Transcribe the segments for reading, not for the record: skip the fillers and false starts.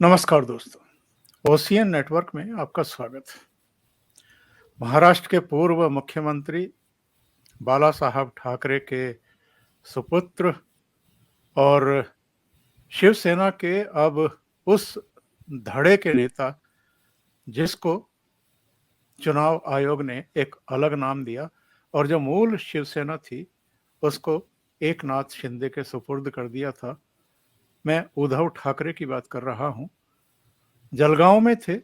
नमस्कार दोस्तों, ocean network में आपका स्वागत है। महाराष्ट्र के पूर्व मुख्यमंत्री बाला साहब ठाकरे के सुपुत्र और शिवसेना के अब उस धड़े के नेता जिसको चुनाव आयोग ने एक अलग नाम दिया और जो मूल शिवसेना थी उसको एकनाथ शिंदे के सुपुर्द कर दिया था। मैं उद्धव ठाकरे की बात कर रहा हूं। जलगांव में थे।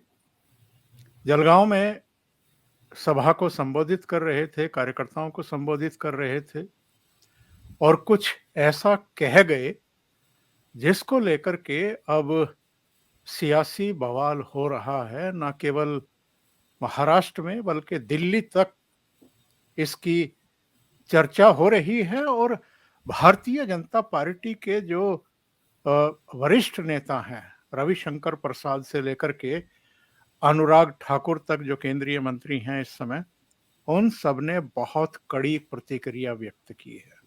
जलगांव में सभा को संबोधित कर रहे थे, कार्यकर्ताओं को संबोधित कर रहे थे और कुछ ऐसा कह गए जिसको लेकर के अब सियासी बवाल हो रहा है। न केवल महाराष्ट्र में बल्कि दिल्ली तक इसकी चर्चा हो रही है और भारतीय जनता पार्टी के जो वरिष्ठ नेता हैं, रविशंकर प्रसाद से लेकर के अनुराग ठाकुर तक जो केंद्रीय मंत्री हैं इस समय, उन सब ने बहुत कड़ी प्रतिक्रिया व्यक्त की है।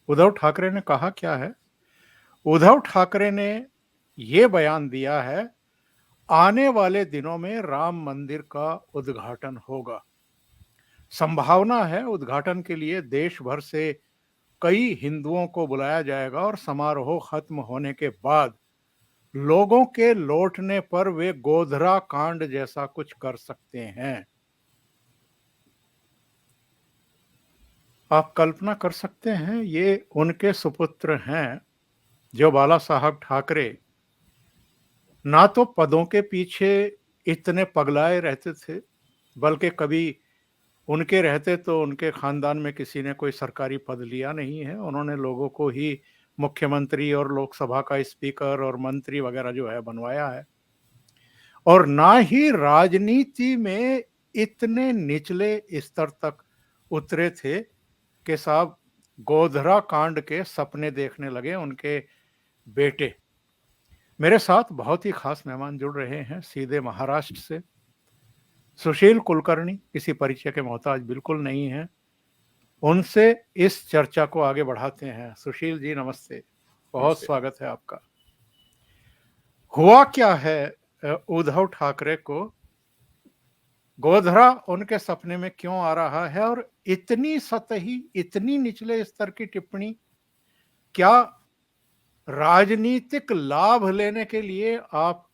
उद्धव ठाकरे ने कहा क्या है? उद्धव ठाकरे ने ये बयान दिया है, आने वाले दिनों में राम मंदिर का उद्घाटन होगा। संभावना है उद्घाटन के लिए देश भर से कई हिंदुओं को बुलाया जाएगा और समारोह खत्म होने के बाद लोगों के लौटने पर वे गोधरा कांड जैसा कुछ कर सकते हैं। आप कल्पना कर सकते हैं, ये उनके सुपुत्र हैं जो बाला साहब ठाकरे ना तो पदों के पीछे इतने पगलाए रहते थे, बल्कि कभी उनके रहते तो उनके खानदान में किसी ने कोई सरकारी पद लिया नहीं है। उन्होंने लोगों को ही मुख्यमंत्री और लोकसभा का स्पीकर और मंत्री वगैरह जो है बनवाया है, और ना ही राजनीति में इतने निचले स्तर तक उतरे थे कि साहब गोधरा कांड के सपने देखने लगे उनके बेटे। मेरे साथ बहुत ही खास मेहमान जुड़ रहे हैं सीधे महाराष्ट्र से। सुशील कुलकर्णी किसी परिचय के मोहताज बिल्कुल नहीं है, उनसे इस चर्चा को आगे बढ़ाते हैं। सुशील जी नमस्ते, बहुत स्वागत है आपका। हुआ क्या है उद्धव ठाकरे को? गोधरा उनके सपने में क्यों आ रहा है और इतनी सतही, इतनी निचले स्तर की टिप्पणी? क्या राजनीतिक लाभ लेने के लिए आप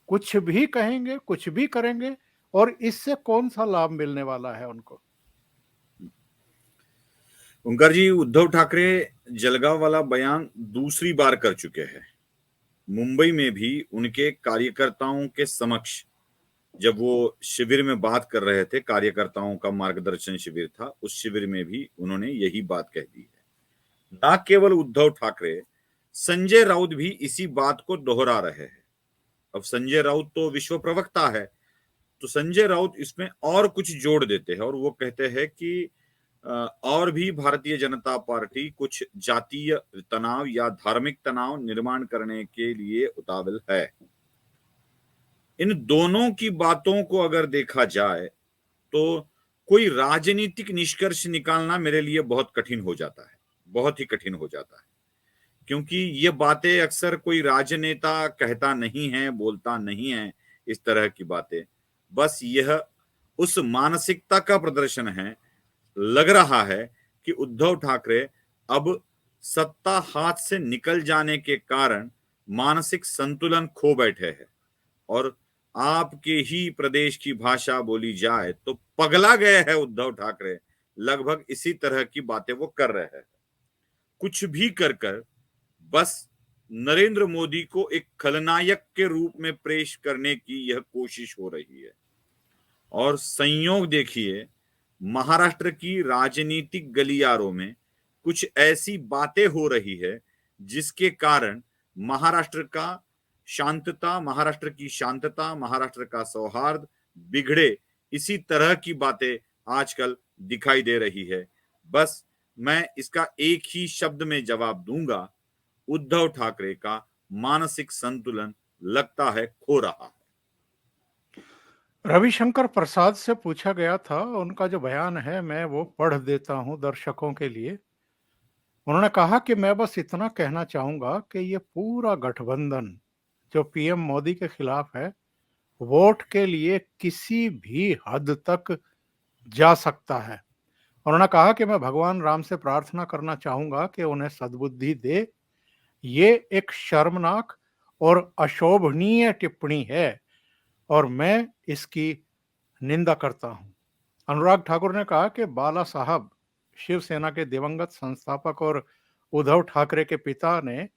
कुछ भी कहेंगे, कुछ भी करेंगे, और इससे कौन सा लाभ मिलने वाला है उनको? ओंकार जी, उद्धव ठाकरे जलगांव वाला बयान दूसरी बार कर चुके हैं। मुंबई में भी उनके कार्यकर्ताओं के समक्ष जब वो शिविर में बात कर रहे थे, कार्यकर्ताओं का मार्गदर्शन शिविर था, उस शिविर में भी उन्होंने यही बात कह दी है। ना केवल उद्धव ठाकरे, संजय राउत भी इसी बात को दोहरा रहे हैं। अब संजय राउत तो विश्व प्रवक्ता है, तो संजय राउत इसमें और कुछ जोड़ देते हैं और वो कहते हैं कि और भी भारतीय जनता पार्टी कुछ जातीय तनाव या धार्मिक तनाव निर्माण करने के लिए उतावल है। इन दोनों की बातों को अगर देखा जाए तो कोई राजनीतिक निष्कर्ष निकालना मेरे लिए बहुत कठिन हो जाता है, बहुत ही कठिन हो जाता है, क्योंकि ये बातें अक्सर कोई राजनेता कहता नहीं है, बोलता नहीं है। इस तरह की बातें बस यह उस मानसिकता का प्रदर्शन है। लग रहा है कि उद्धव ठाकरे अब सत्ता हाथ से निकल जाने के कारण मानसिक संतुलन खो बैठे हैं और आपके ही प्रदेश की भाषा बोली जाए तो पगला गए हैं उद्धव ठाकरे। लगभग इसी तरह की बातें वो कर रहे हैं। कुछ भी कर कर बस नरेंद्र मोदी को एक खलनायक के रूप में पेश करने की यह कोशिश हो रही है। और संयोग देखिए, महाराष्ट्र की राजनीतिक गलियारों में कुछ ऐसी बातें हो रही है जिसके कारण महाराष्ट्र की शांतता, महाराष्ट्र का सौहार्द बिगड़े, इसी तरह की बातें आजकल दिखाई दे रही है। बस मैं इसका एक ही शब्द में जवाब दूंगा, उद्धव ठाकरे का मानसिक संतुलन लगता है खो रहा है। रविशंकर प्रसाद से पूछा गया था, उनका जो बयान है मैं वो पढ़ देता हूं दर्शकों के लिए। उन्होंने कहा कि मैं बस इतना कहना चाहूंगा कि ये पूरा गठबंधन जो पीएम मोदी के खिलाफ है, वोट के लिए किसी भी हद तक जा सकता है। उन्होंने कहा कि मैं भगवान राम से प्रार्थना करना चाहूंगा कि उन्हें सद्बुद्धि दे। ये एक शर्मनाक और अशोभनीय टिप्पणी है और मैं इसकी निंदा करता हूं। अनुराग ठाकुर ने कहा कि बाला साहब शिवसेना के दिवंगत संस्थापक और उद्धव ठाकरे के पिता ने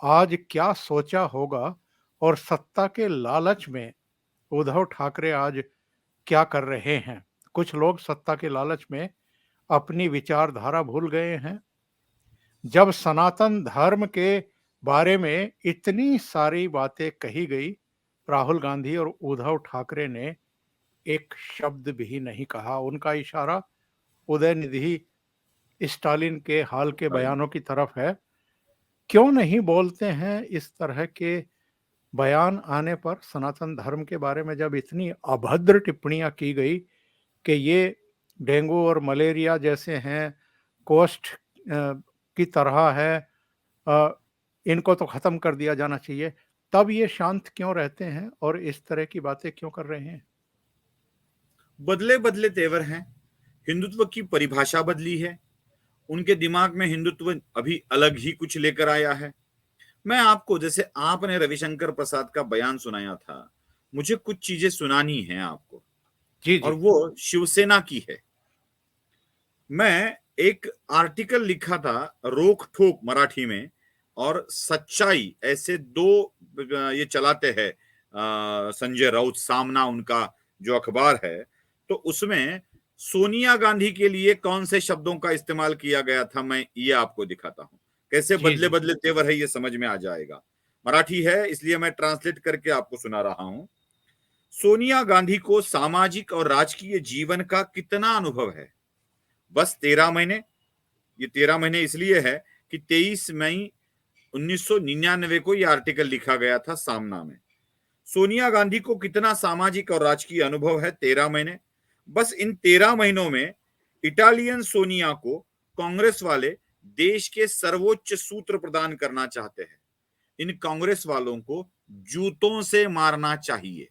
आज क्या सोचा होगा और सत्ता के लालच में उद्धव ठाकरे आज क्या कर रहे हैं। कुछ लोग सत्ता के लालच में अपनी विचारधारा भूल गए हैं। जब सनातन धर्म के बारे में इतनी सारी बातें कही गई, राहुल गांधी और उद्धव ठाकरे ने एक शब्द भी नहीं कहा। उनका इशारा उदयनिधि स्टालिन के हाल के बयानों की तरफ है। क्यों नहीं बोलते हैं इस तरह के बयान आने पर? सनातन धर्म के बारे में जब इतनी अभद्र टिप्पणियां की गई कि ये डेंगू और मलेरिया जैसे हैं, कोष्ठ की तरह है, अ, इनको तो खत्म कर दिया जाना चाहिए, तब ये शांत क्यों रहते हैं और इस तरह की बातें क्यों कर रहे हैं? बदले बदले तेवर हैं। हिंदुत्व की परिभाषा बदली है। उनके दिमाग में हिंदुत्व अभी अलग ही कुछ लेकर आया है। मैं आपको, जैसे आपने रविशंकर प्रसाद का बयान सुनाया था, मुझे कुछ चीजें सुनानी है आपको, जी और जी। वो शिवसेना की है। मैं एक आर्टिकल लिखा था रोक ठोक मराठी में और सच्चाई, ऐसे दो ये चलाते हैं संजय राउत, सामना उनका जो अखबार है। तो उसमें सोनिया गांधी के लिए कौन से शब्दों का इस्तेमाल किया गया था, मैं ये आपको दिखाता हूं। कैसे जी बदले जी। बदले तेवर है, ये समझ में आ जाएगा। मराठी है इसलिए मैं ट्रांसलेट करके आपको सुना रहा हूं। सोनिया गांधी को सामाजिक और राजकीय जीवन का कितना अनुभव है? बस 13 महीने। ये 13 महीने इसलिए है कि 23 मई 1999 को यह आर्टिकल लिखा गया था सामना में। सोनिया गांधी को कितना सामाजिक और राजकीय अनुभव है? 13 महीने। बस इन 13 महीनों में इटालियन सोनिया को कांग्रेस वाले देश के सर्वोच्च सूत्र प्रदान करना चाहते हैं। इन कांग्रेस वालों को जूतों से मारना चाहिए।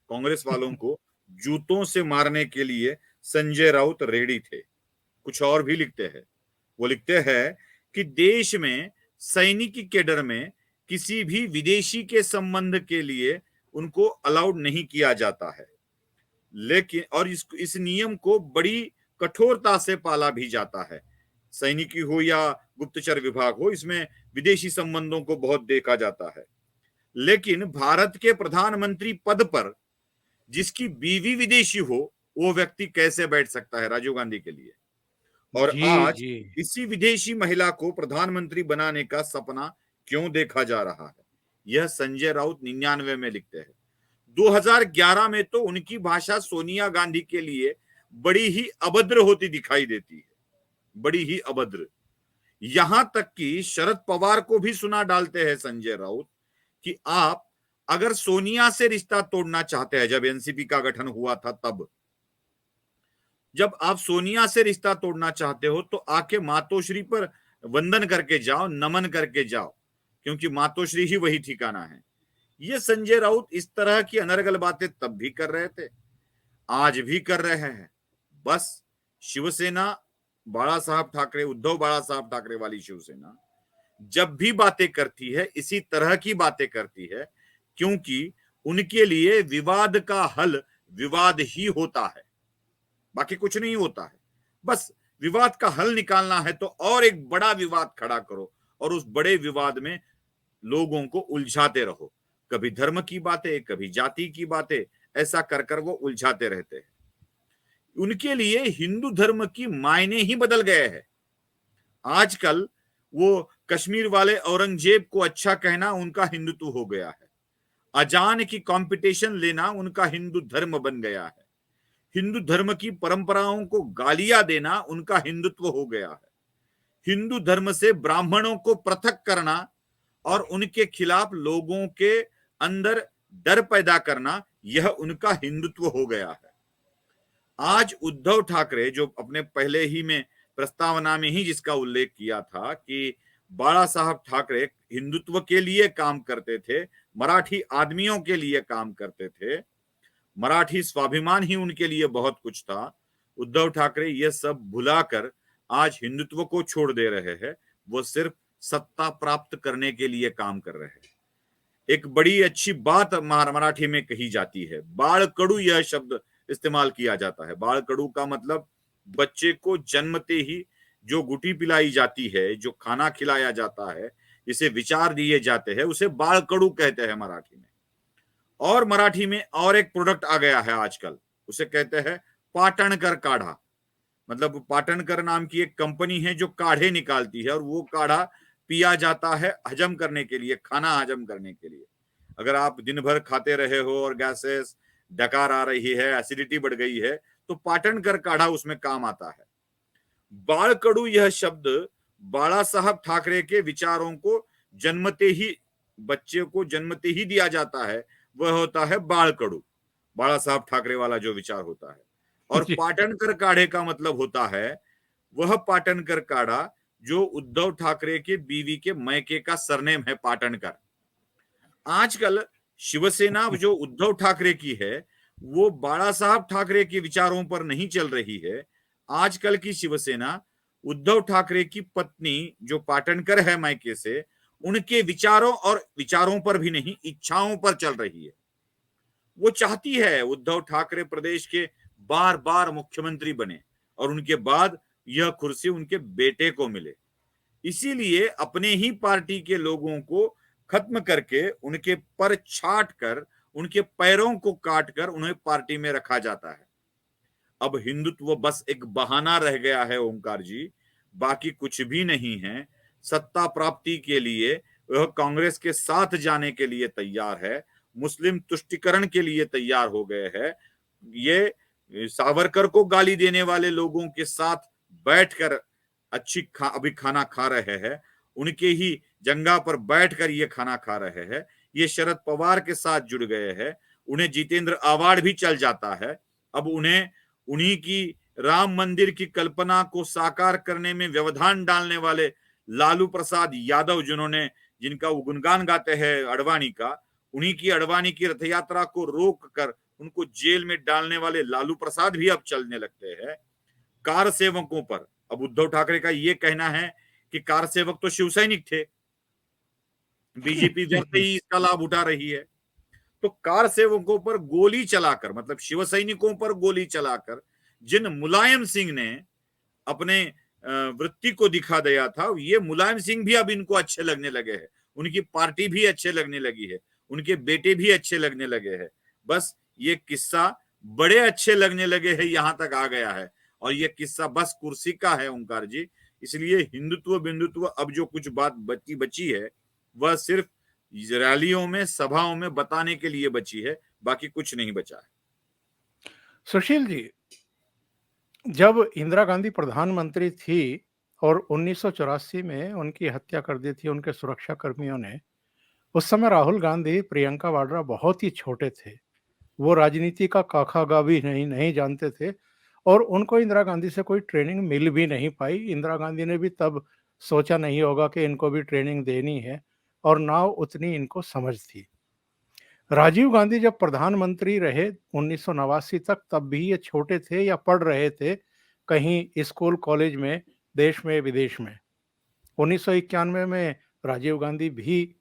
कांग्रेस वालों को जूतों से मारने के लिए संजय राउत रेडी थे। कुछ और भी लिखते हैं। वो लिखते हैं कि देश में सैनिक कैडर में किसी भी विदेशी के संबंध के लिए उनको अलाउड नहीं किया जाता है, लेकिन और इस नियम को बड़ी कठोरता से पाला भी जाता है। सैनिकी हो या गुप्तचर विभाग हो, इसमें विदेशी संबंधों को बहुत देखा जाता है। लेकिन भारत के प्रधानमंत्री पद पर जिसकी बीवी विदेशी हो, वो व्यक्ति कैसे बैठ सकता है राजीव गांधी के लिए? और जी आज जी। इसी विदेशी महिला को प्रधानमंत्री बनाने का सपना क्यों देखा जा रहा है? यह संजय राउत 99 में लिखते हैं। 2011 में तो उनकी भाषा सोनिया गांधी के लिए बड़ी ही अभद्र होती दिखाई देती है, बड़ी ही अभद्र। यहां तक कि शरद पवार को भी सुना डालते हैं संजय राउत कि आप अगर सोनिया से रिश्ता तोड़ना चाहते हैं, जब एनसीपी का गठन हुआ था तब, जब आप सोनिया से रिश्ता तोड़ना चाहते हो तो आके मातोश्री पर वंदन करके जाओ, नमन करके जाओ, क्योंकि मातोश्री ही वही ठिकाना है। ये संजय राउत इस तरह की अनर्गल बातें तब भी कर रहे थे, आज भी कर रहे हैं। बस शिवसेना, बाला साहब ठाकरे, उद्धव बाला साहब ठाकरे वाली शिवसेना जब भी बातें करती है इसी तरह की बातें करती है, क्योंकि उनके लिए विवाद का हल विवाद ही होता है, बाकी कुछ नहीं होता है। बस विवाद का हल निकालना है तो और एक बड़ा विवाद खड़ा करो और उस बड़े विवाद में लोगों को उलझाते रहो। कभी धर्म की बातें, कभी जाति की बातें, ऐसा कर कर वो उलझाते रहते हैं। उनके लिए हिंदू धर्म की मायने ही बदल गए हैं। आजकल वो कश्मीर वाले औरंगजेब को अच्छा कहना उनका हिंदुत्व हो गया है। अजान की कंपटीशन लेना उनका हिंदू धर्म बन गया है। हिंदू धर्म की परंपराओं को गालियां देना उनका हिंदुत्व हो गया है। हिंदू धर्म से ब्राह्मणों को पृथक करना और उनके खिलाफ लोगों के अंदर डर पैदा करना, यह उनका हिंदुत्व हो गया है। आज उद्धव ठाकरे, जो अपने पहले ही में प्रस्तावना में ही जिसका उल्लेख किया था कि बाला साहब ठाकरे हिंदुत्व के लिए काम करते थे, मराठी आदमियों के लिए काम करते थे, मराठी स्वाभिमान ही उनके लिए बहुत कुछ था। उद्धव ठाकरे ये सब भुलाकर आज हिंदुत्व को छोड़ दे रहे हैं, वो सिर्फ सत्ता प्राप्त करने के लिए काम कर रहे हैं। एक बड़ी अच्छी बात मराठी में कही जाती है, बाळकडू यह शब्द इस्तेमाल किया जाता है। बाळकडू का मतलब बच्चे को जन्मते ही जो गुटी पिलाई जाती है, जो खाना खिलाया जाता है, जिसे विचार दिए जाते हैं, उसे बाळकडू कहते हैं मराठी में। और मराठी में और एक प्रोडक्ट आ गया है आजकल, उसे कहते हैं पाटणकर काढ़ा। मतलब पाटणकर नाम की एक कंपनी है जो काढ़े निकालती है और वो काढ़ा पिया जाता है हजम करने के लिए, खाना हजम करने के लिए। अगर आप दिन भर खाते रहे हो और गैसेस, डकार आ रही है, एसिडिटी बढ़ गई है, तो पाटणकर काढ़ा उसमें काम आता है। बाळकडू यह शब्द बाला साहब ठाकरे के विचारों को जन्मते ही, बच्चे को जन्मते ही दिया जाता है, वह होता है बाळकडू, बाला साहब ठाकरे वाला जो विचार होता है। और जी। पाटणकर काढ़े का मतलब होता है वह पाटणकर काढ़ा जो उद्धव ठाकरे के बीवी के मैके का सरनेम है पाटणकर। आजकल शिवसेना जो उद्धव ठाकरे की है, वो बाला साहब ठाकरे के विचारों पर नहीं चल रही है। आजकल की शिवसेना उद्धव ठाकरे की पत्नी जो पाटणकर है मायके से, उनके विचारों और विचारों पर भी नहीं, इच्छाओं पर चल रही है। वो चाहती है उद्धव ठाकरे प्रदेश के बार बार मुख्यमंत्री बने और उनके बाद यह कुर्सी उनके बेटे को मिले। इसीलिए अपने ही पार्टी के लोगों को खत्म करके, उनके पर छाट कर, उनके पैरों को काट कर उन्हें पार्टी में रखा जाता है। अब हिंदुत्व बस एक बहाना रह गया है ओंकार जी, बाकी कुछ भी नहीं है। सत्ता प्राप्ति के लिए वह कांग्रेस के साथ जाने के लिए तैयार है, मुस्लिम तुष्टिकरण के लिए तैयार हो गए हैं। ये सावरकर को गाली देने वाले लोगों के साथ बैठकर अभी खाना खा रहे हैं, उनके ही जंगा पर बैठकर ये खाना खा रहे हैं। ये शरद पवार के साथ जुड़ गए हैं, उन्हें जितेंद्र अवार्ड भी चल जाता है। अब उन्हें उन्हीं की राम मंदिर की कल्पना को साकार करने में व्यवधान डालने वाले लालू प्रसाद यादव, जिनका वो गुणगान गाते हैं अडवाणी का, उन्हीं की अडवाणी की रथ यात्रा को रोक कर उनको जेल में डालने वाले लालू प्रसाद भी अब चलने लगते हैं। कार सेवकों पर अब उद्धव ठाकरे का ये कहना है कि कार सेवक तो शिव सैनिक थे, बीजेपी जब से ही इसका लाभ उठा रही है। तो कार सेवकों पर गोली चलाकर, मतलब शिव सैनिकों पर गोली चलाकर जिन मुलायम सिंह ने अपने वृत्ति को दिखा दिया था, ये मुलायम सिंह भी अब इनको अच्छे लगने लगे हैं, उनकी पार्टी भी अच्छे लगने लगी है, उनके बेटे भी अच्छे लगने लगे हैं। बस ये किस्सा बड़े अच्छे लगने लगे हैं, यहां तक आ गया है। और ये किस्सा बस कुर्सी का है ओंकार जी। इसलिए हिंदुत्व बिंदुत्व अब जो कुछ बात बची है, वह सिर्फ रैलियों में, सभाओं में बताने के लिए बची है, बाकी कुछ नहीं बचा है। सुशील जी, जब इंदिरा गांधी प्रधानमंत्री थी और 1984 में उनकी हत्या कर दी थी उनके सुरक्षा कर्मियों ने, उस समय राहुल गांधी, प्रियंका वाड्रा बहुत ही छोटे थे। वो राजनीति का काखा भी नहीं जानते थे और उनको इंदिरा गांधी से कोई ट्रेनिंग मिल भी नहीं पाई। इंदिरा गांधी ने भी तब सोचा नहीं होगा कि इनको भी ट्रेनिंग देनी है और ना उतनी इनको समझ थी। राजीव गांधी जब प्रधानमंत्री रहे 1989 तक, तब भी ये छोटे थे या पढ़ रहे थे कहीं स्कूल कॉलेज में, देश में विदेश में। 1991 में राजीव गांधी भी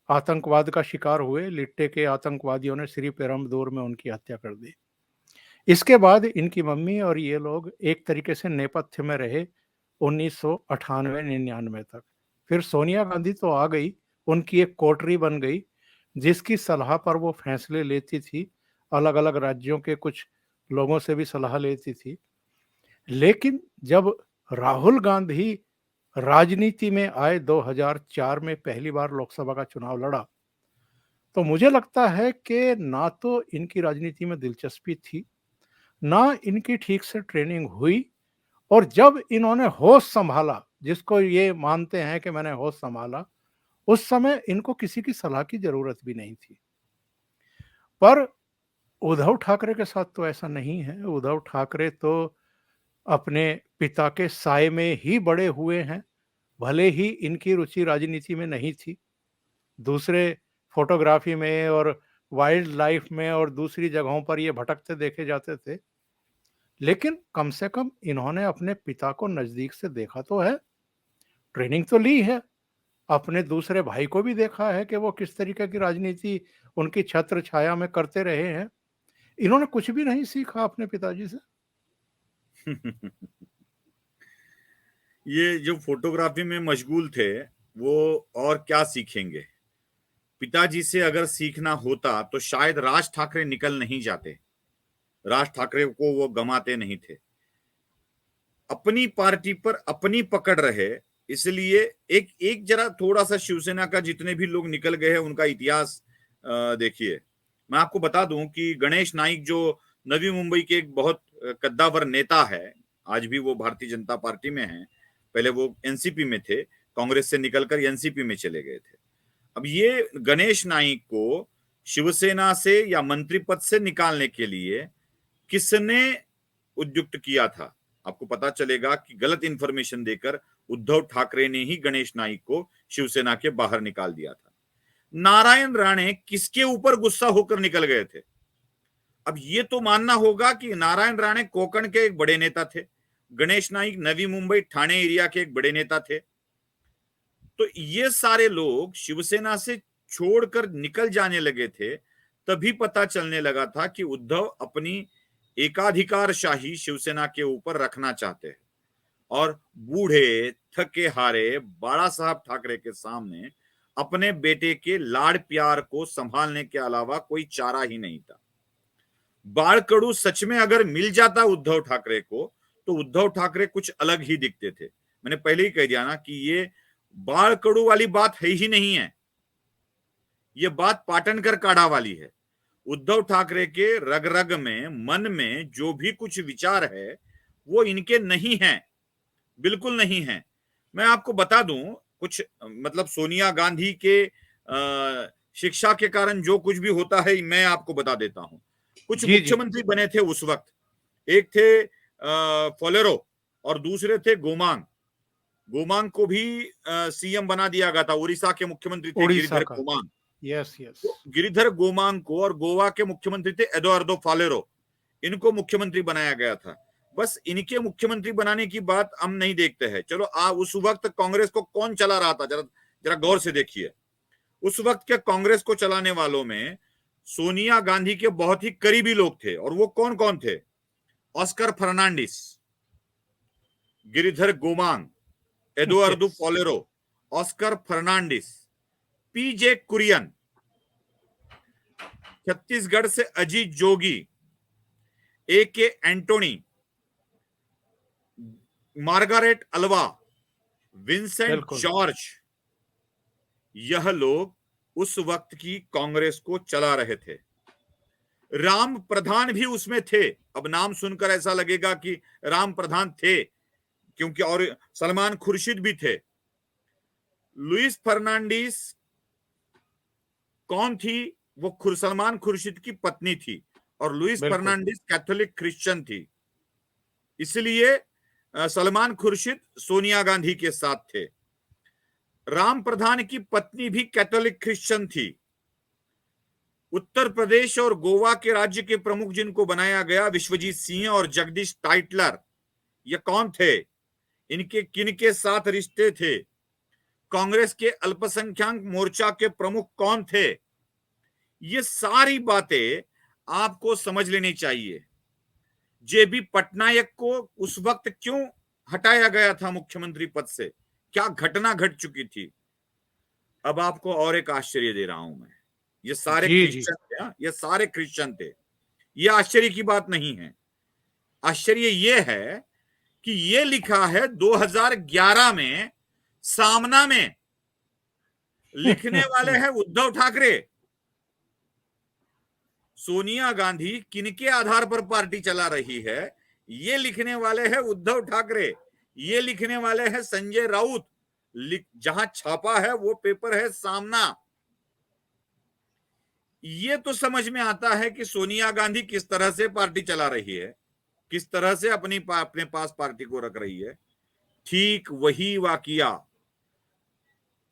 आतंकवाद का शिकार हुए। लिट्टे के आतंकवादियों ने श्री पेरम्बदूर में उनकी हत्या कर दी। इसके बाद इनकी मम्मी और ये लोग एक तरीके से नेपथ्य में रहे 1998-99 तक। फिर सोनिया गांधी तो आ गई, उनकी एक कोटरी बन गई जिसकी सलाह पर वो फैसले लेती थी, अलग अलग राज्यों के कुछ लोगों से भी सलाह लेती थी। लेकिन जब राहुल गांधी राजनीति में आए, 2004 में पहली बार लोकसभा का चुनाव लड़ा, तो मुझे लगता है कि ना तो इनकी राजनीति में दिलचस्पी थी, ना इनकी ठीक से ट्रेनिंग हुई। और जब इन्होंने होश संभाला, जिसको ये मानते हैं कि मैंने होश संभाला, उस समय इनको किसी की सलाह की जरूरत भी नहीं थी। पर उद्धव ठाकरे के साथ तो ऐसा नहीं है। उद्धव ठाकरे तो अपने पिता के साए में ही बड़े हुए हैं। भले ही इनकी रुचि राजनीति में नहीं थी, दूसरे फोटोग्राफी में और वाइल्ड लाइफ में और दूसरी जगहों पर ये भटकते देखे जाते थे, लेकिन कम से कम इन्होंने अपने पिता को नज़दीक से देखा तो है, ट्रेनिंग तो ली है। अपने दूसरे भाई को भी देखा है कि वो किस तरीके की राजनीति उनकी छत्र छाया में करते रहे हैं। इन्होंने कुछ भी नहीं सीखा अपने पिताजी से। ये जो फोटोग्राफी में मशगूल थे, वो और क्या सीखेंगे? पिताजी से अगर सीखना होता तो शायद राज ठाकरे निकल नहीं जाते, राज ठाकरे को वो गमाते नहीं थे। अपनी पार्टी पर अपनी पकड़ रहे, इसलिए एक एक जरा थोड़ा सा शिवसेना का जितने भी लोग निकल गए हैं उनका इतिहास देखिए। मैं आपको बता दूं कि गणेश नाइक जो नवी मुंबई के एक बहुत कद्दावर नेता है, आज भी वो भारतीय जनता पार्टी में है, पहले वो एनसीपी में थे, कांग्रेस से निकलकर एनसीपी में चले गए थे। अब ये गणेश नाइक को शिवसेना से या मंत्री पद से निकालने के लिए किसने उद्युक्त किया था? आपको पता चलेगा कि गलत इंफॉर्मेशन देकर उद्धव ठाकरे ने ही गणेश नाइक को शिवसेना के बाहर निकाल दिया था। नारायण राणे किसके ऊपर गुस्सा होकर निकल गए थे? अब ये तो मानना होगा कि नारायण राणे कोंकण के एक बड़े नेता थे, गणेश नाइक नवी मुंबई ठाणे एरिया के एक बड़े नेता थे। तो ये सारे लोग शिवसेना से छोड़कर निकल जाने लगे थे, तभी पता चलने लगा था कि उद्धव अपनी एकाधिकारशाही शिवसेना के ऊपर रखना चाहते हैं और बूढ़े थके हारे बाला साहब ठाकरे के सामने अपने बेटे के लाड़ प्यार को संभालने के अलावा कोई चारा ही नहीं था। बाड़कड़ू सच में अगर मिल जाता उद्धव ठाकरे को तो उद्धव ठाकरे कुछ अलग ही दिखते थे। मैंने पहले ही कह दिया ना कि ये बाड़कड़ू वाली बात है ही नहीं है, ये बात पाटनकर काढ़ा वाली है। उद्धव ठाकरे के रग रग में, मन में जो भी कुछ विचार है वो इनके नहीं है, बिल्कुल नहीं है। मैं आपको बता दूं कुछ, मतलब सोनिया गांधी के शिक्षा के कारण जो कुछ भी होता है मैं आपको बता देता हूं। कुछ मुख्यमंत्री बने थे उस वक्त, एक थे फोलेरो और दूसरे थे गोमांग। गोमांग को भी सीएम बना दिया गया था, उड़ीसा के मुख्यमंत्री थे गिरिधर गोमांग। Yes yes. तो गिरिधर गोमांग को और गोवा के मुख्यमंत्री थे एडुआर्डो फालेरो, इनको मुख्यमंत्री बनाया गया था। बस इनके मुख्यमंत्री बनाने की बात हम नहीं देखते हैं। चलो उस वक्त कांग्रेस को कौन चला रहा था, जरा गौर से देखिए। उस वक्त के कांग्रेस को चलाने वालों में सोनिया गांधी के बहुत ही करीबी लोग थे, और वो कौन कौन थे? ऑस्कर फर्नांडिस, गिरिधर गोमांग, एडुआर्डो फालेरो, ऑस्कर फर्नांडिस, पीजे कुरियन, छत्तीसगढ़ से अजीत जोगी, ए.के. एंटोनी, मार्गारेट अल्वा, विंसेंट जॉर्ज, यह लोग उस वक्त की कांग्रेस को चला रहे थे। राम प्रधान भी उसमें थे। अब नाम सुनकर ऐसा लगेगा कि राम प्रधान थे, क्योंकि और सलमान खुर्शीद भी थे। लुइस फर्नांडिस कौन थी? वो सलमान खुर्शीद की पत्नी थी, और लुइस फर्नांडिस कैथोलिक क्रिश्चियन थी, इसलिए सलमान खुर्शीद सोनिया गांधी के साथ थे। राम प्रधान की पत्नी भी कैथोलिक क्रिश्चियन थी। उत्तर प्रदेश और गोवा के राज्य के प्रमुख जिनको बनाया गया, विश्वजीत सिंह और जगदीश टाइटलर, ये कौन थे? इनके किनके साथ रिश्ते थे? कांग्रेस के अल्पसंख्यक मोर्चा के प्रमुख कौन थे? ये सारी बातें आपको समझ लेनी चाहिए। जेबी पटनायक को उस वक्त क्यों हटाया गया था मुख्यमंत्री पद से? क्या घटना घट चुकी थी? अब आपको और एक आश्चर्य दे रहा हूं मैं। ये सारे क्रिश्चियन थे, ये सारे क्रिश्चियन थे। ये आश्चर्य की बात नहीं है। आश्चर्य ये है कि ये लिखा है 2011 में, सामना में लिखने वाले हैं उद्धव ठाकरे। सोनिया गांधी किनके आधार पर पार्टी चला रही है, ये लिखने वाले हैं उद्धव ठाकरे, ये लिखने वाले हैं संजय राउत। जहां छापा है वो पेपर है सामना। ये तो समझ में आता है कि सोनिया गांधी किस तरह से पार्टी चला रही है, किस तरह से अपने पास पार्टी को रख रही है। ठीक वही वाकया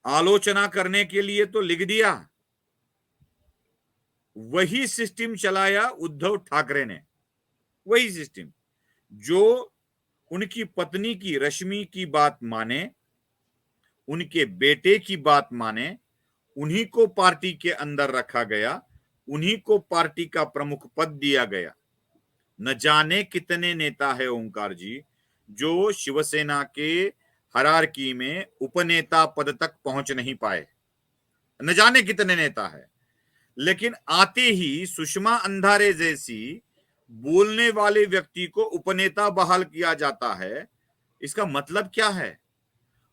आलोचना करने के लिए तो लिख दिया, वही सिस्टम चलाया उद्धव ठाकरे ने। वही सिस्टम जो उनकी पत्नी की रश्मि की बात माने, उनके बेटे की बात माने, उन्हीं को पार्टी के अंदर रखा गया, उन्हीं को पार्टी का प्रमुख पद दिया गया। न जाने कितने नेता है ओंकार जी जो शिवसेना के हायरार्की में उपनेता पद तक पहुंच नहीं पाए। न जाने कितने नेता है, लेकिन आते ही सुषमा अंधारे जैसी बोलने वाले व्यक्ति को उपनेता बहाल किया जाता है। इसका मतलब क्या है?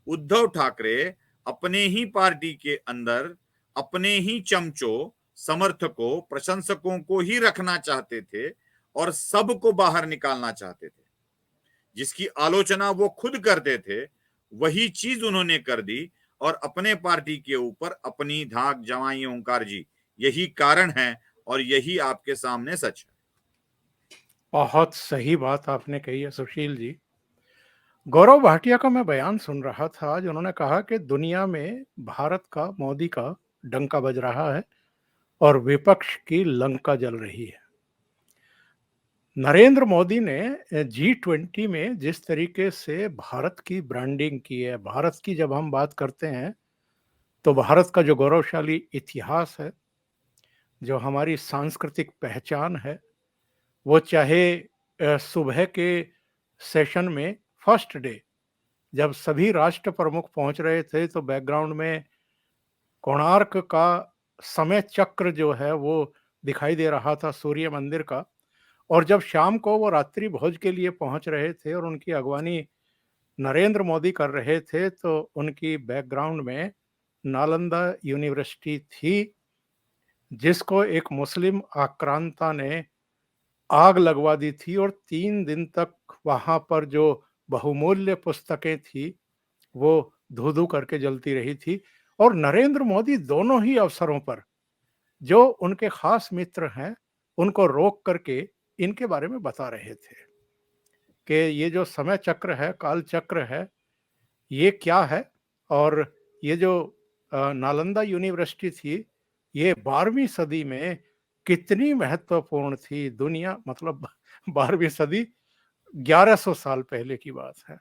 उद्धव ठाकरे अपने ही पार्टी के अंदर अपने ही चमचों, समर्थकों, प्रशंसकों को ही रखना चाहते थे और सबको बाहर निकालना चाहते थे। जिसकी आलोचना वो खुद करते थे, वही चीज उन्होंने कर दी और अपने पार्टी के ऊपर अपनी धाक जमाई। ओंकार जी, यही कारण है और यही आपके सामने सच है। बहुत सही बात आपने कही है सुशील जी। गौरव भाटिया का मैं बयान सुन रहा था आज। उन्होंने कहा कि दुनिया में भारत का, मोदी का डंका बज रहा है और विपक्ष की लंका जल रही है। नरेंद्र मोदी ने G20 में जिस तरीके से भारत की ब्रांडिंग की है, भारत की जब हम बात करते हैं तो भारत का जो गौरवशाली इतिहास है, जो हमारी सांस्कृतिक पहचान है, वो चाहे सुबह के सेशन में फर्स्ट डे जब सभी राष्ट्र प्रमुख पहुंच रहे थे तो बैकग्राउंड में कोणार्क का समय चक्र जो है वो दिखाई दे रहा था, सूर्य मंदिर का। और जब शाम को वो रात्रि भोज के लिए पहुंच रहे थे और उनकी अगवानी नरेंद्र मोदी कर रहे थे तो उनकी बैकग्राउंड में नालंदा यूनिवर्सिटी थी, जिसको एक मुस्लिम आक्रांता ने आग लगवा दी थी और 3 दिन तक वहां पर जो बहुमूल्य पुस्तकें थी वो धू-धू करके जलती रही थी। और नरेंद्र मोदी दोनों ही अवसरों पर जो उनके खास मित्र हैं उनको रोक करके इनके बारे में बता रहे थे कि ये जो समय चक्र है, काल चक्र है, ये क्या है। और ये जो नालंदा यूनिवर्सिटी थी, ये 12वीं सदी में कितनी महत्वपूर्ण थी। दुनिया मतलब 12वीं सदी 1100 साल पहले की बात है।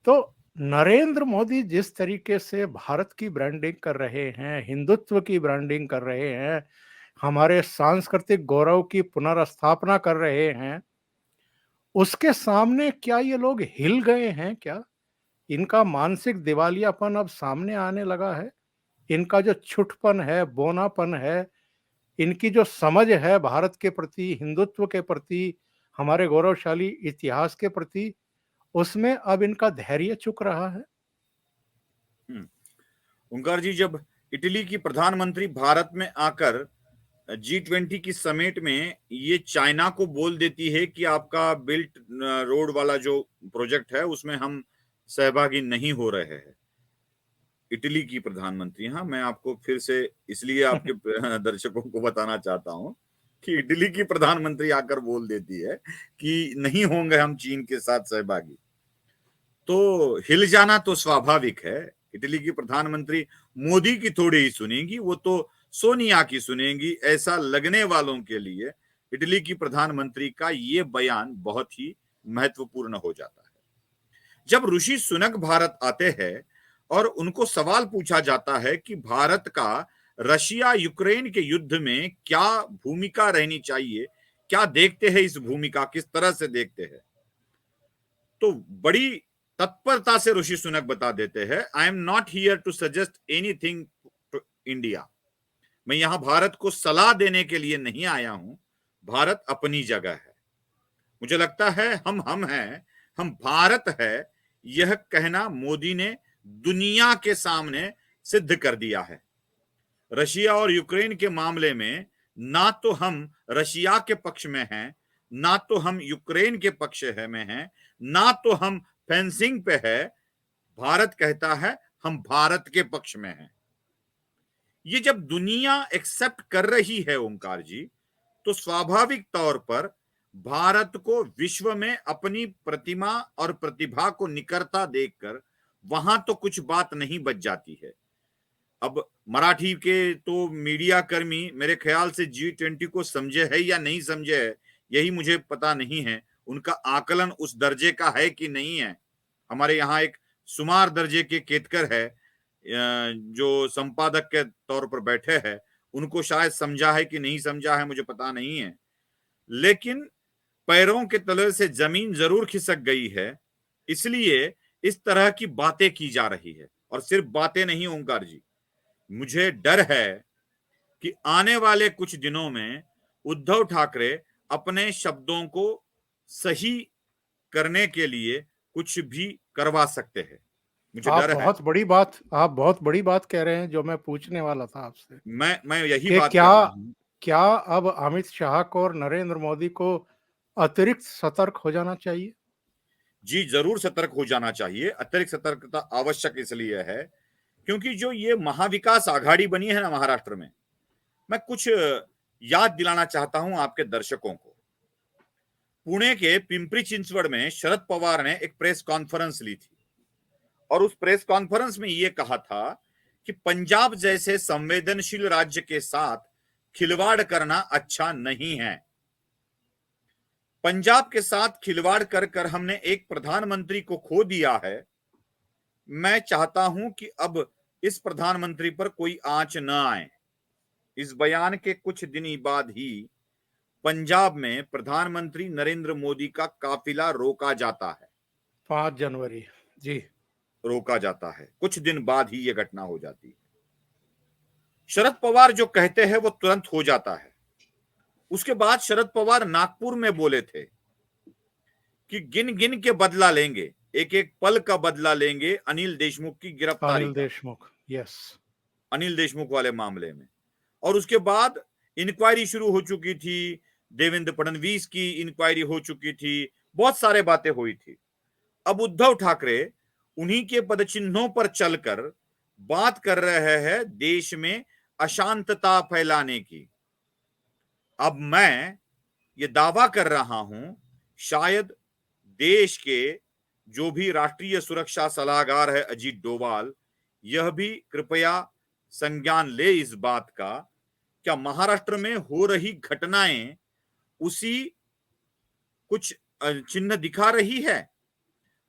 तो नरेंद्र मोदी जिस तरीके से भारत की ब्रांडिंग कर रहे हैं, हिंदुत्व की ब्रांडिंग कर रहे हैं, हमारे सांस्कृतिक गौरव की पुनर्स्थापना कर रहे हैं, उसके सामने क्या ये लोग हिल गए हैं क्या? इनका मानसिक दिवालियापन अब सामने आने लगा है। इनका जो छुटपन है, बोनापन है, इनकी जो समझ है भारत के प्रति, हिंदुत्व के प्रति, हमारे गौरवशाली इतिहास के प्रति, उसमें अब इनका धैर्य चुक रहा है। ओंकार जी, जब इटली की प्रधानमंत्री भारत में आकर G20 की समिट में ये चाइना को बोल देती है कि आपका बिल्ट रोड वाला जो प्रोजेक्ट है उसमें हम सहभागी नहीं हो रहे हैं। इटली की प्रधानमंत्री, हाँ, मैं आपको फिर से इसलिए आपके दर्शकों को बताना चाहता हूं कि इटली की प्रधानमंत्री आकर बोल देती है कि नहीं होंगे हम चीन के साथ सहभागी, तो हिल जाना तो स्वाभाविक है। इटली की प्रधानमंत्री मोदी की थोड़ी ही सुनेंगी, वो तो सोनिया की सुनेंगी। ऐसा लगने वालों के लिए इटली की प्रधानमंत्री का ये बयान बहुत ही महत्वपूर्ण हो जाता है। जब ऋषि सुनक भारत आते हैं और उनको सवाल पूछा जाता है कि भारत का रशिया यूक्रेन के युद्ध में क्या भूमिका रहनी चाहिए, क्या देखते हैं इस भूमिका, किस तरह से देखते हैं, तो बड़ी तत्परता से ऋषि सुनक बता देते हैं, I am not here to suggest anything to India. मैं यहां भारत को सलाह देने के लिए नहीं आया हूं, भारत अपनी जगह है। मुझे लगता है हम हैं, हम भारत है, यह कहना मोदी ने दुनिया के सामने सिद्ध कर दिया है। रशिया और यूक्रेन के मामले में ना तो हम रशिया के पक्ष में हैं, ना तो हम यूक्रेन के पक्ष में हैं, ना तो हम फेंसिंग पे है। भारत कहता है हम भारत के पक्ष में हैं। ये जब दुनिया एक्सेप्ट कर रही है ओंकार जी, तो स्वाभाविक तौर पर भारत को विश्व में अपनी प्रतिमा और प्रतिभा को निकरता देखकर वहां तो कुछ बात नहीं बच जाती है। अब मराठी के तो मीडिया कर्मी मेरे ख्याल से G20 को समझे है या नहीं समझे है, यही मुझे पता नहीं है। उनका आकलन उस दर्जे का है कि नहीं है। हमारे यहाँ एक सुमार दर्जे के केतकर है, जो संपादक के तौर पर बैठे हैं, उनको शायद समझा है कि नहीं समझा है मुझे पता नहीं है, लेकिन पैरों के तले से जमीन जरूर खिसक गई है। इसलिए इस तरह की बातें की जा रही है, और सिर्फ बातें नहीं ओंकार जी, मुझे डर है कि आने वाले कुछ दिनों में उद्धव ठाकरे अपने शब्दों को सही करने के लिए कुछ भी करवा सकते हैं। मुझे आप डर है। बहुत बड़ी बात कह रहे हैं, जो मैं पूछने वाला था आपसे मैं यही कि बात कर क्या रहा हूं। क्या अब अमित शाह को और नरेंद्र मोदी को अतिरिक्त सतर्क हो जाना चाहिए? जी जरूर सतर्क हो जाना चाहिए। अतिरिक्त सतर्कता आवश्यक इसलिए है क्योंकि जो ये महाविकास आघाड़ी बनी है ना महाराष्ट्र में, मैं कुछ याद दिलाना चाहता हूं आपके दर्शकों को। पुणे के पिंपरी चिंचवड़ में शरद पवार ने एक प्रेस कॉन्फ्रेंस ली थी, और उस प्रेस कॉन्फ्रेंस में यह कहा था कि पंजाब जैसे संवेदनशील राज्य के साथ खिलवाड़ करना अच्छा नहीं है। पंजाब के साथ खिलवाड़ कर कर हमने एक प्रधानमंत्री को खो दिया है। मैं चाहता हूं कि अब इस प्रधानमंत्री पर कोई आंच न आए। इस बयान के कुछ दिन बाद ही पंजाब में प्रधानमंत्री नरेंद्र मोदी का काफिला रोका जाता है। 5 जनवरी, जी। रोका जाता है, कुछ दिन बाद ही यह घटना हो जाती है। शरद पवार जो कहते हैं वो तुरंत हो जाता है। उसके बाद शरद पवार नागपुर में बोले थे कि गिन गिन के बदला लेंगे, एक एक पल का बदला लेंगे अनिल देशमुख की गिरफ्तारी अनिल का, देशमुख, यस। अनिल देशमुख वाले मामले में। और उसके बाद इंक्वायरी शुरू हो चुकी थी, देवेंद्र फडणवीस की इंक्वायरी हो चुकी थी, बहुत सारे बातें हुई थी। अब उद्धव ठाकरे उन्हीं के पदचिन्हों पर चलकर बात कर रहे हैं देश में अशांतता फैलाने की। अब मैं ये दावा कर रहा हूं, शायद देश के जो भी राष्ट्रीय सुरक्षा सलाहकार है अजीत डोभाल, यह भी कृपया संज्ञान ले इस बात का, क्या महाराष्ट्र में हो रही घटनाएं उसी कुछ चिन्ह दिखा रही है।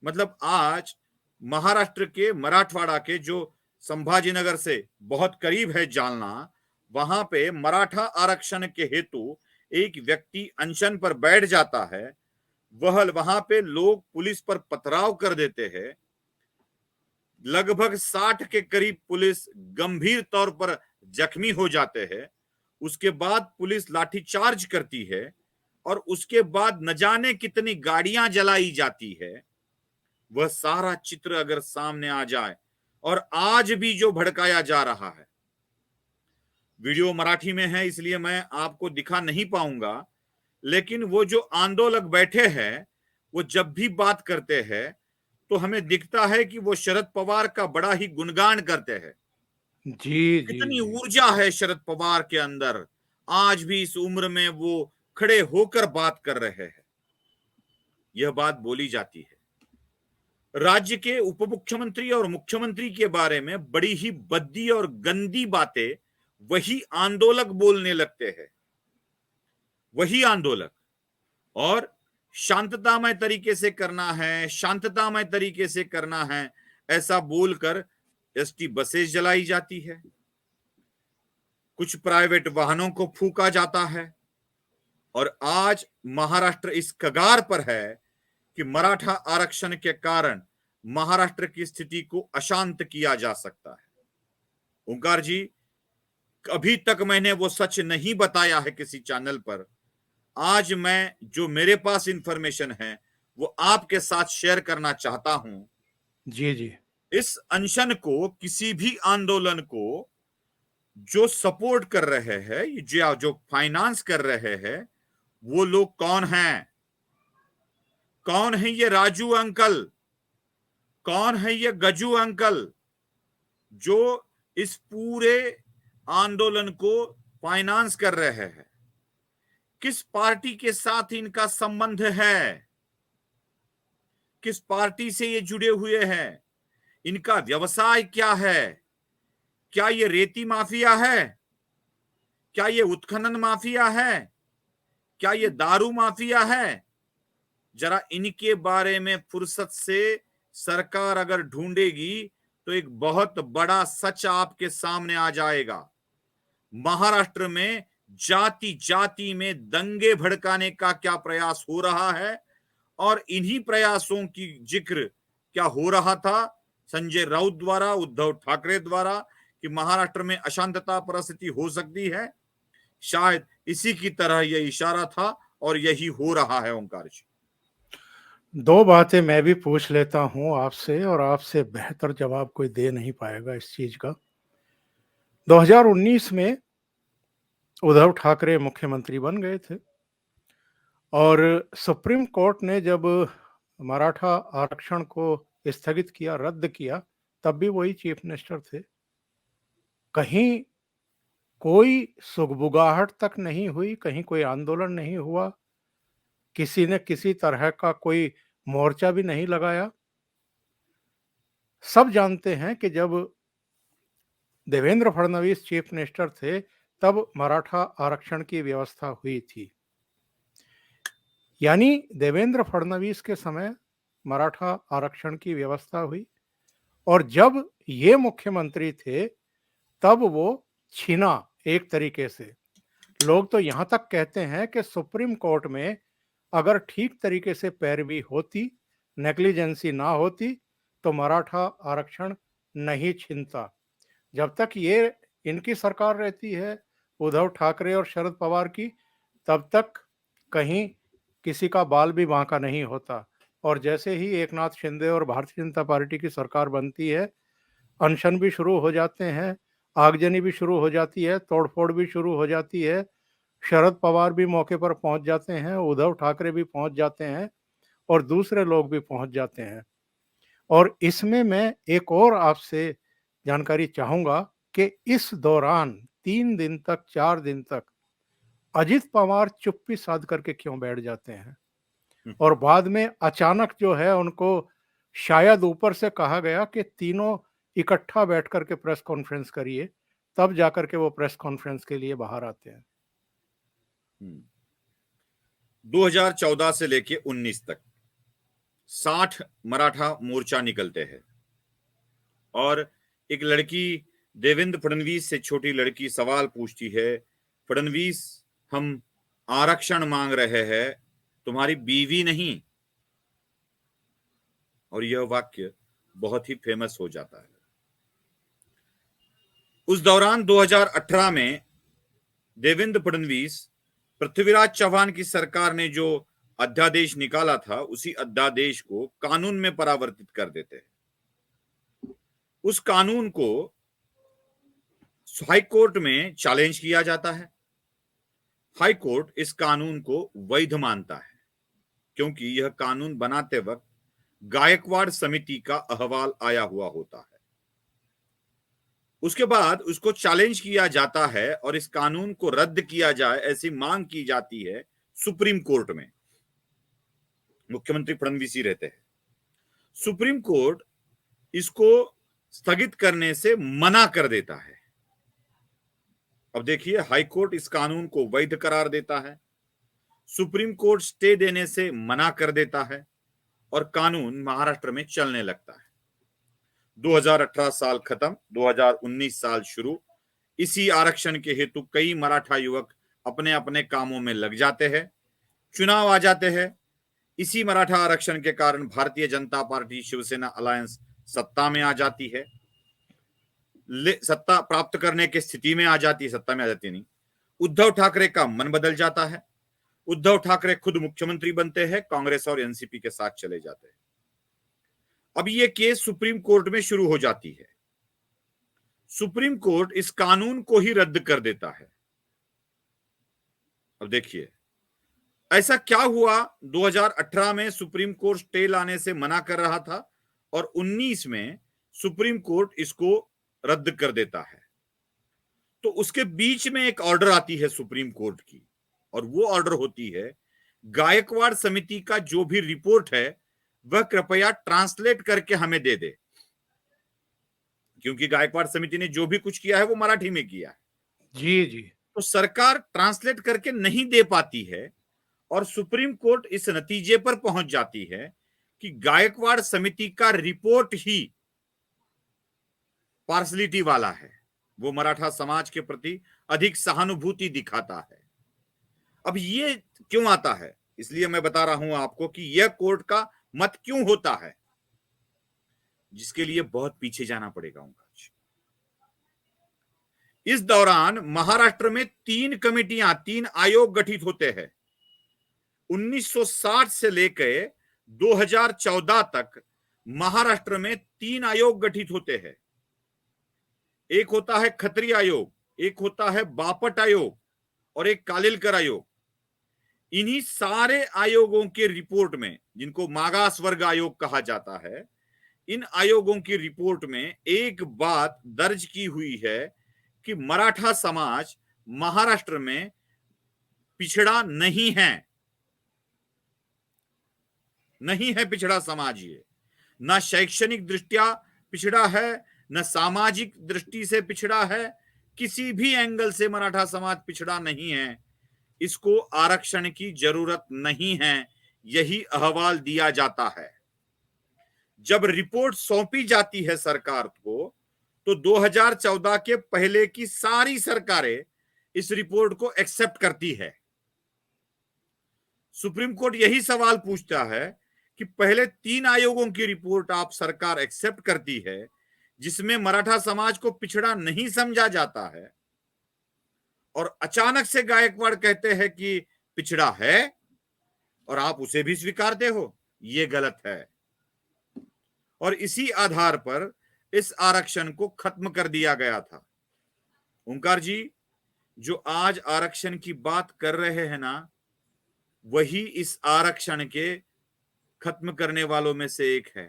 मतलब आज महाराष्ट्र के मराठवाड़ा के जो संभाजीनगर से बहुत करीब है जालना, वहां पे मराठा आरक्षण के हेतु एक व्यक्ति अनशन पर बैठ जाता है, वहां पे लोग पुलिस पर पथराव कर देते हैं। लगभग 60 के करीब पुलिस गंभीर तौर पर जख्मी हो जाते हैं। उसके बाद पुलिस लाठीचार्ज करती है, और उसके बाद न जाने कितनी गाड़ियां जलाई जाती है। वह सारा चित्र अगर सामने आ जाए, और आज भी जो भड़काया जा रहा है, वीडियो मराठी में है इसलिए मैं आपको दिखा नहीं पाऊंगा, लेकिन वो जो आंदोलक बैठे हैं वो जब भी बात करते हैं तो हमें दिखता है कि वो शरद पवार का बड़ा ही गुणगान करते हैं। जी, जी, कितनी जी। ऊर्जा है शरद पवार के अंदर, आज भी इस उम्र में वो खड़े होकर बात कर रहे हैं। यह बात बोली जाती है। राज्य के उप मुख्यमंत्री और मुख्यमंत्री के बारे में बड़ी ही भद्दी और गंदी बातें वही आंदोलक बोलने लगते हैं। वही आंदोलक, और शांततामय तरीके से करना है, शांततामय तरीके से करना है, ऐसा बोलकर एसटी बसें जलाई जाती है, कुछ प्राइवेट वाहनों को फूका जाता है। और आज महाराष्ट्र इस कगार पर है कि मराठा आरक्षण के कारण महाराष्ट्र की स्थिति को अशांत किया जा सकता है। ओंकार जी, अभी तक मैंने वो सच नहीं बताया है किसी चैनल पर। आज मैं जो मेरे पास इंफॉर्मेशन है वो आपके साथ शेयर करना चाहता हूं। जी, जी। इस अनशन को, किसी भी आंदोलन को जो सपोर्ट कर रहे हैं, जो फाइनेंस कर रहे हैं, वो लोग कौन हैं? कौन है ये राजू अंकल? कौन है ये गजू अंकल जो इस पूरे आंदोलन को फाइनेंस कर रहे हैं? किस पार्टी के साथ इनका संबंध है? किस पार्टी से ये जुड़े हुए हैं? इनका व्यवसाय क्या है? क्या ये रेती माफिया है? क्या ये उत्खनन माफिया है? क्या ये दारू माफिया है? जरा इनके बारे में फुर्सत से सरकार अगर ढूंढेगी तो एक बहुत बड़ा सच आपके सामने आ जाएगा। महाराष्ट्र में जाति जाति में दंगे भड़काने का क्या प्रयास हो रहा है, और इन्हीं प्रयासों की जिक्र क्या हो रहा था संजय राउत द्वारा, उद्धव ठाकरे द्वारा, कि महाराष्ट्र में अशांतता परिस्थिति हो सकती है। शायद इसी की तरह यह इशारा था और यही हो रहा है। ओंकार जी, दो बातें मैं भी पूछ लेता हूं आपसे, और आपसे बेहतर जवाब कोई दे नहीं पाएगा इस चीज का। 2019 में उद्धव ठाकरे मुख्यमंत्री बन गए थे, और सुप्रीम कोर्ट ने जब मराठा आरक्षण को स्थगित किया, रद्द किया, तब भी वही चीफ मिनिस्टर थे। कहीं कोई सुगबुगाहट तक नहीं हुई, कहीं कोई आंदोलन नहीं हुआ, किसी ने किसी तरह का कोई मोर्चा भी नहीं लगाया। सब जानते हैं कि जब देवेंद्र फडणवीस चीफ मिनिस्टर थे तब मराठा आरक्षण की व्यवस्था हुई थी। यानी देवेंद्र फडणवीस के समय मराठा आरक्षण की व्यवस्था हुई, और जब ये मुख्यमंत्री थे तब वो छीना एक तरीके से। लोग तो यहां तक कहते हैं कि सुप्रीम कोर्ट में अगर ठीक तरीके से पैरवी होती, नेग्लिजेंसी ना होती, तो मराठा आरक्षण नहीं छीनता। जब तक ये इनकी सरकार रहती है, उद्धव ठाकरे और शरद पवार की, तब तक कहीं किसी का बाल भी बांका नहीं होता। और जैसे ही एकनाथ शिंदे और भारतीय जनता पार्टी की सरकार बनती है, अनशन भी शुरू हो जाते हैं, आगजनी भी शुरू हो जाती है, तोड़फोड़ भी शुरू हो जाती है। शरद पवार भी मौके पर पहुंच जाते हैं, उद्धव ठाकरे भी पहुंच जाते हैं, और दूसरे लोग भी पहुंच जाते हैं। और इसमें मैं एक और आपसे जानकारी चाहूंगा कि इस दौरान 3 दिन तक, 4 दिन तक अजित पवार चुप्पी साध करके क्यों बैठ जाते हैं, और बाद में अचानक जो है उनको शायद ऊपर से कहा गया कि तीनों इकट्ठा बैठ करके प्रेस कॉन्फ्रेंस करिए, तब जाकर के वो प्रेस कॉन्फ्रेंस के लिए बाहर आते हैं। 2014 से लेके 19 तक 60 मराठा मोर्चा निकलते हैं, और एक लड़की देवेंद्र फडणवीस से छोटी लड़की सवाल पूछती है, फडणवीस हम आरक्षण मांग रहे हैं, तुम्हारी बीवी नहीं। और यह वाक्य बहुत ही फेमस हो जाता है। उस दौरान 2018 में देवेंद्र फडणवीस, पृथ्वीराज चौहान की सरकार ने जो अध्यादेश निकाला था, उसी अध्यादेश को कानून में परावर्तित कर देते हैं। उस कानून को हाई कोर्ट में चैलेंज किया जाता है। हाई कोर्ट इस कानून को वैध मानता है, क्योंकि यह कानून बनाते वक्त गायकवाड़ समिति का अहवाल आया हुआ होता है। उसके बाद उसको चैलेंज किया जाता है और इस कानून को रद्द किया जाए, ऐसी मांग की जाती है सुप्रीम कोर्ट में। मुख्यमंत्री फडणवीस ही रहते हैं। सुप्रीम कोर्ट इसको स्थगित करने से मना कर देता है। अब देखिए, हाई कोर्ट इस कानून को वैध करार देता है, सुप्रीम कोर्ट स्टे देने से मना कर देता है, और कानून महाराष्ट्र में चलने लगता है। 2018 साल खत्म, 2019 साल शुरू। इसी आरक्षण के हेतु कई मराठा युवक अपने अपने कामों में लग जाते हैं, चुनाव आ जाते हैं। इसी मराठा आरक्षण के कारण भारतीय जनता पार्टी शिवसेना अलायंस सत्ता में आ जाती है, सत्ता प्राप्त करने की स्थिति में आ जाती है, सत्ता में आ जाती नहीं। उद्धव ठाकरे का मन बदल जाता है, उद्धव ठाकरे खुद मुख्यमंत्री बनते हैं, कांग्रेस और एनसीपी के साथ चले जाते हैं। अब ये केस सुप्रीम कोर्ट में शुरू हो जाती है। सुप्रीम कोर्ट इस कानून को ही रद्द कर देता है। अब देखिए, ऐसा क्या हुआ? 2018 में सुप्रीम कोर्ट स्टे लाने से मना कर रहा था, और 19 में सुप्रीम कोर्ट इसको रद्द कर देता है। तो उसके बीच में एक ऑर्डर आती है सुप्रीम कोर्ट की, और वो ऑर्डर होती है, गायकवाड़ समिति का जो भी रिपोर्ट है वह कृपया ट्रांसलेट करके हमें दे दे। क्योंकि गायकवाड़ समिति ने जो भी कुछ किया है वो मराठी में किया है। जी जी। तो सरकार ट्रांसलेट करके नहीं दे पाती है और सुप्रीम कोर्ट इस नतीजे पर पहुंच जाती है कि गायकवाड़ समिति का रिपोर्ट ही पार्सलिटी वाला है, वो मराठा समाज के प्रति अधिक सहानुभूति दिखाता है। अब ये क्यों आता है, इसलिए मैं बता रहा हूं आपको कि यह कोर्ट का मत क्यों होता है, जिसके लिए बहुत पीछे जाना पड़ेगा उनका। इस दौरान महाराष्ट्र में 3 कमेटियां, 3 आयोग गठित होते हैं। 1960 से लेकर 2014 तक महाराष्ट्र में 3 आयोग गठित होते हैं। एक होता है खत्री आयोग, एक होता है बापट आयोग और एक कालिलकर आयोग। इन्हीं सारे आयोगों के रिपोर्ट में, जिनको मागास वर्ग आयोग कहा जाता है, इन आयोगों की रिपोर्ट में एक बात दर्ज की हुई है कि मराठा समाज महाराष्ट्र में पिछड़ा नहीं है, नहीं है पिछड़ा समाज। ये न शैक्षणिक दृष्टिया पिछड़ा है, न सामाजिक दृष्टि से पिछड़ा है, किसी भी एंगल से मराठा समाज पिछड़ा नहीं है। इसको आरक्षण की जरूरत नहीं है, यही अहवाल दिया जाता है। जब रिपोर्ट सौंपी जाती है सरकार को, तो 2014 के पहले की सारी सरकारें इस रिपोर्ट को एक्सेप्ट करती है। सुप्रीम कोर्ट यही सवाल पूछता है कि पहले 3 आयोगों की रिपोर्ट आप सरकार एक्सेप्ट करती है, जिसमें मराठा समाज को पिछड़ा नहीं समझा जाता है, और अचानक से गायकवाड़ कहते हैं कि पिछड़ा है और आप उसे भी स्वीकारते हो, ये गलत है। और इसी आधार पर इस आरक्षण को खत्म कर दिया गया था। ओंकार जी, जो आज आरक्षण की बात कर रहे हैं ना, वही इस आरक्षण के खत्म करने वालों में से एक है।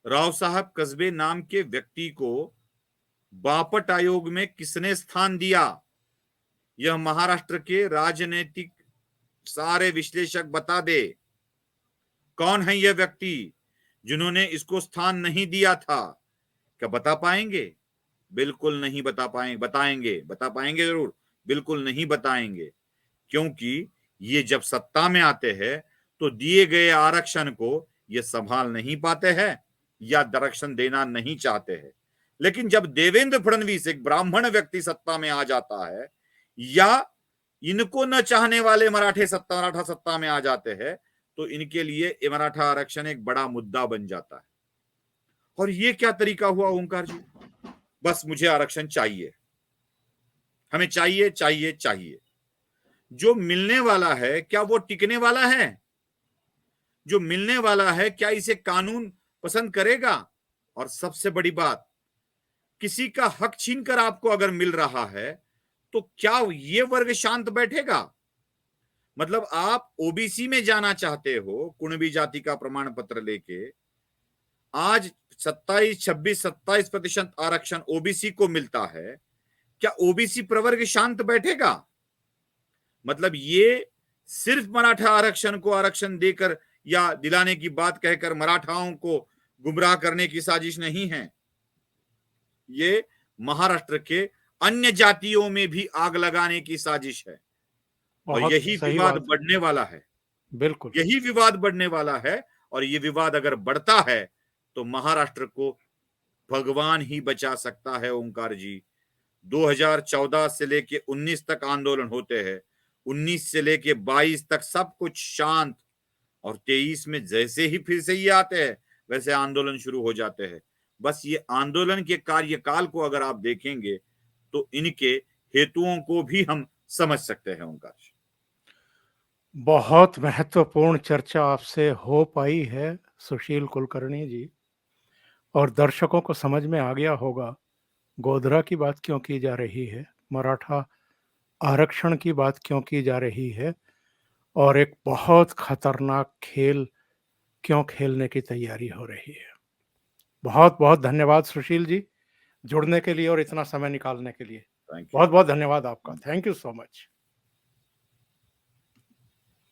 राव साहब कस्बे नाम के व्यक्ति को बापट आयोग में किसने स्थान दिया, यह महाराष्ट्र के राजनीतिक सारे विश्लेषक बता दे। कौन है यह व्यक्ति जिन्होंने इसको स्थान नहीं दिया था? क्या बता पाएंगे? बिल्कुल नहीं बता पाएंगे। बता पाएंगे जरूर, बिल्कुल नहीं बताएंगे, क्योंकि ये जब सत्ता में आते हैं तो दिए गए आरक्षण को ये संभाल नहीं पाते हैं या डायरेक्शन देना नहीं चाहते हैं। लेकिन जब देवेंद्र फडणवीस, एक ब्राह्मण व्यक्ति, सत्ता में आ जाता है, या इनको न चाहने वाले मराठा सत्ता में आ जाते हैं, तो इनके लिए ये मराठा आरक्षण एक बड़ा मुद्दा बन जाता है। और ये क्या तरीका हुआ ओंकार जी? बस मुझे आरक्षण चाहिए, हमें चाहिए चाहिए चाहिए। जो मिलने वाला है क्या वो टिकने वाला है? जो मिलने वाला है क्या इसे कानून पसंद करेगा? और सबसे बड़ी बात, किसी का हक छीनकर आपको अगर मिल रहा है तो क्या ये वर्ग शांत बैठेगा? मतलब आप ओबीसी में जाना चाहते हो, कुणबी जाति का प्रमाण पत्र लेके, आज 27% आरक्षण ओबीसी को मिलता है, क्या ओबीसी प्रवर्ग शांत बैठेगा? मतलब ये सिर्फ मराठा आरक्षण को आरक्षण देकर या दिलाने की बात कहकर मराठाओं को गुमराह करने की साजिश नहीं है। ये महाराष्ट्र के अन्य जातियों में भी आग लगाने की साजिश है, और यही विवाद बढ़ने वाला है। बिल्कुल, यही विवाद बढ़ने वाला है, और ये विवाद अगर बढ़ता है तो महाराष्ट्र को भगवान ही बचा सकता है। ओंकार जी, 2014 से लेके 19 तक आंदोलन होते हैं, 19 से लेके 22 तक सब कुछ शांत, और 23 में जैसे ही फिर से ये आते हैं वैसे आंदोलन शुरू हो जाते हैं। बस ये आंदोलन के कार्यकाल को अगर आप देखेंगे तो इनके हेतुओं को भी हम समझ सकते हैं। ओंकार, बहुत महत्वपूर्ण चर्चा आपसे हो पाई है सुशील कुलकर्णी जी, और दर्शकों को समझ में आ गया होगा गोधरा की बात क्यों की जा रही है, मराठा आरक्षण की बात क्यों की जा रही है, और एक बहुत खतरनाक खेल क्यों खेलने की तैयारी हो रही है। बहुत बहुत धन्यवाद सुशील जी, जुड़ने के लिए और इतना समय निकालने के लिए। बहुत बहुत धन्यवाद आपका। Thank you so much.